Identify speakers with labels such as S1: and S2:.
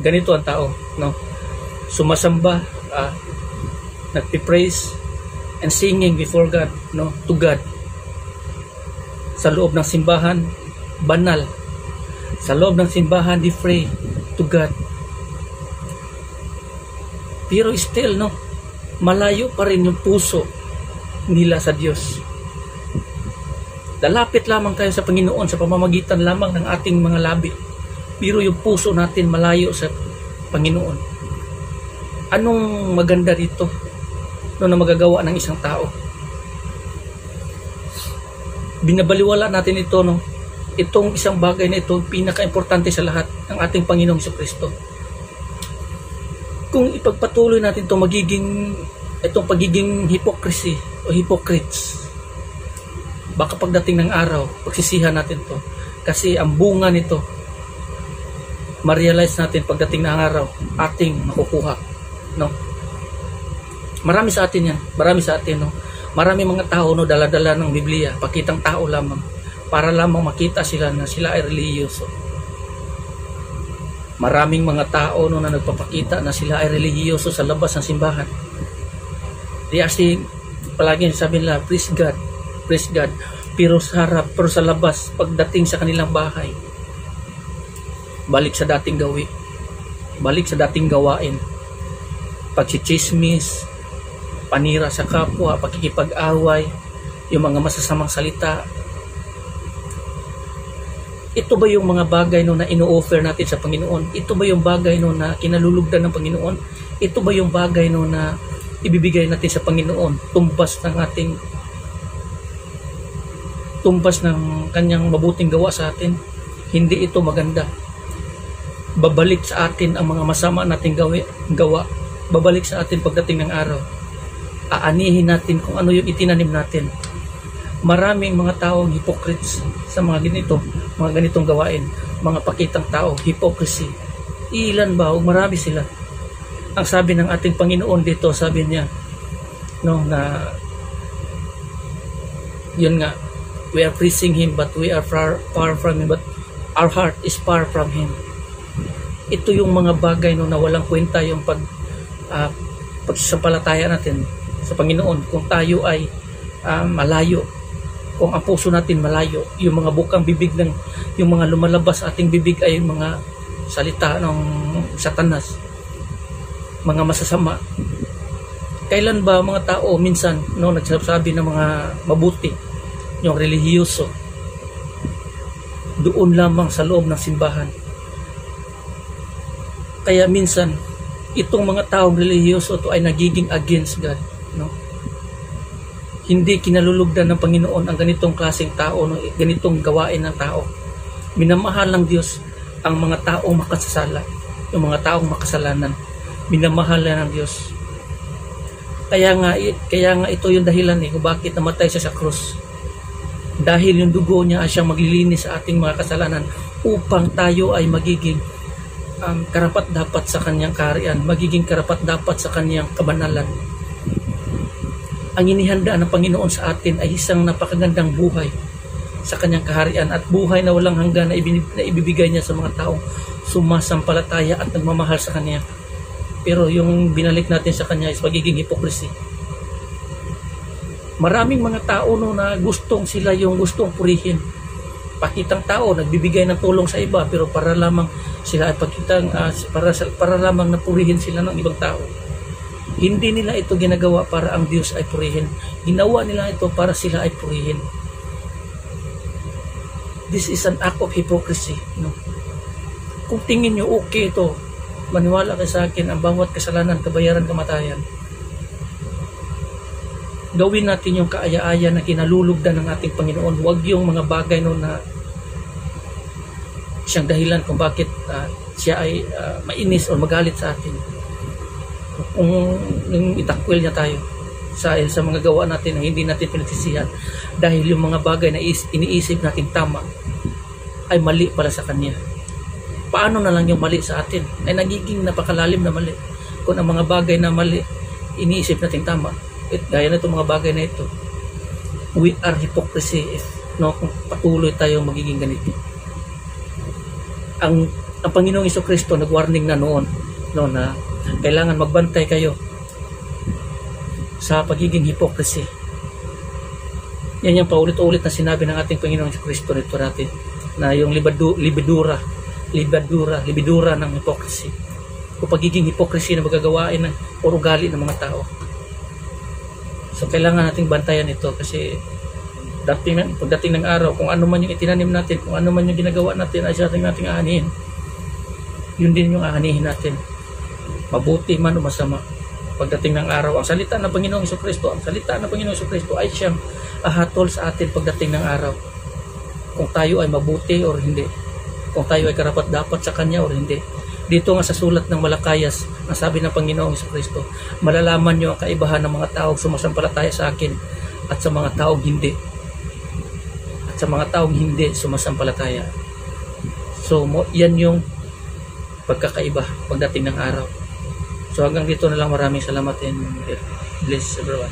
S1: ganito ang tao, no? Sumasamba, nagpi-praise and singing before God, no, to God. Sa loob ng simbahan, banal. Sa loob ng simbahan, they pray to God. Pero still, no, malayo pa rin yung puso nila sa Diyos. Lalapit lamang tayo sa Panginoon sa pamamagitan lamang ng ating mga labi. Pero yung puso natin malayo sa Panginoon. Anong maganda dito na magagawa ng isang tao? Binabaliwala natin ito, no? Itong isang bagay na ito, pinaka-importante sa lahat, ng ating Panginoong Jesucristo. Kung ipagpatuloy natin itong pagiging hypocrisy o hypocrites, baka pagdating ng araw, pagsisihan natin to. Kasi ang bunga nito, ma-realize natin pagdating ng araw, ating makukuha. No? Marami sa atin yan. Marami sa atin, no? Marami mga tao, no, dala-dala ng Biblia, pakitang tao lamang, para lamang makita sila na sila ay relihiyoso. Maraming mga tao, no, na nagpapakita na sila ay relihiyoso sa labas ng simbahan. Di asing palagi sabi nila, praise God, praise God. Pero sa harap, pero sa labas, pagdating sa kanilang bahay, balik sa dating gawi, balik sa dating gawain, pagchichismis, panira sa kapwa, pakikipag-away, yung mga masasamang salita. Ito ba yung mga bagay no na ino-offer natin sa Panginoon? Ito ba yung bagay no na kinalulugdan ng Panginoon? Ito ba yung bagay no na ibibigay natin sa Panginoon? Tumbas ng kanyang mabuting gawa sa atin? Hindi ito maganda. Babalik sa atin ang mga masama nating gawa. Babalik sa atin pagdating ng araw. Aanihin natin kung ano yung itinanim natin. Maraming mga taong hypocrites sa mga ganitong gawain, mga pakitang tao, hypocrisy. Ilan ba? Marami sila. Ang sabi ng ating Panginoon dito, sabi niya, no, na yun nga, we are praising Him but we are far from Him, but our heart is far from Him. Ito yung mga bagay no, na walang kwenta yung pagsasampalataya natin sa Panginoon. Kung tayo ay malayo, kung ang puso natin malayo, yung mga bukang bibig yung mga lumalabas ating bibig ay mga salita ng Satanas, mga masasama. Kailan ba mga tao minsan no nagsasabi ng mga mabuti, yung relihiyoso, doon lamang sa loob ng simbahan? Kaya minsan itong mga taong relihiyoso to ay nagiging against God, no? Hindi kinalulugdan ng Panginoon ang ganitong klaseng tao, no? Ganitong gawain ng tao. Minamahal ng Diyos ang mga taong makasasala, yung mga taong makasalanan. Minamahal ng Diyos. Kaya nga ito yung dahilan kung bakit namatay siya sa krus. Dahil yung dugo niya ay siyang maglilinis sa ating mga kasalanan upang tayo ay magiging karapat-dapat sa kanyang kaharian, magiging karapat-dapat sa kanyang kabanalan. Ang inihanda ng Panginoon sa atin ay isang napakagandang buhay sa kanyang kaharian at buhay na walang hanggan na ibibigay niya sa mga taong sumasampalataya at nagmamahal sa kanya. Pero yung binalik natin sa kanya is magiging hypocrisy. Maraming mga tao no, na gustong purihin. Pakitang tao, nagbibigay ng tulong sa iba pero para lamang sila ay para lamang napurihin sila ng ibang tao. Hindi nila ito ginagawa para ang Diyos ay purihin. Ginawa nila ito para sila ay purihin. This is an act of hypocrisy, no? Kung tingin nyo okay ito, maniwala kayo sa akin, ang bawat kasalanan, kabayaran, kamatayan. Gawin natin yung kaaya-aya na kinalulugdan ng ating Panginoon. Huwag yung mga bagay no na siyang dahilan kung bakit siya ay mainis o magalit sa atin. Kung itakwil niya tayo sa mga gawa natin na hindi natin pinagsisihan dahil yung mga bagay na iniisip natin tama ay mali pala sa Kanya. Paano na lang yung mali sa atin ay nagiging napakalalim na mali kung ang mga bagay na mali iniisip natin tama. Gaya na itong mga bagay na ito, we are hypocrisy if no, kung patuloy tayong magiging ganito. Ang Ang Panginoong Jesucristo nag-warning na noon, no, na kailangan magbantay kayo sa pagiging hypocrisy. Yan yung paulit-ulit na sinabi ng ating Panginoong Jesucristo nito natin, na yung libidura ng hypocrisy, o pagiging hypocrisy na magagawain ng o ugali ng mga tao. So kailangan nating bantayan ito, kasi pagdating ng araw, kung ano man yung itinanim natin, kung ano man yung ginagawa natin, ay siya nating aanihin. Yun din yung aanihin natin, mabuti man o masama. Pagdating ng araw, ang salita ng Panginoong Jesucristo ay siyang ahatol sa atin pagdating ng araw, kung tayo ay mabuti or hindi, kung tayo ay karapat-dapat sa Kanya or hindi. Dito nga sa sulat ng Malakayas, ang sabi ng Panginoong Jesucristo, malalaman nyo ang kaibahan ng mga taong sumasampalataya sa akin at sa mga taong hindi. At sa mga taong hindi sumasampalataya. So, yan yung pagkakaiba pagdating ng araw. So hanggang dito na lang, maraming salamat and bless everyone.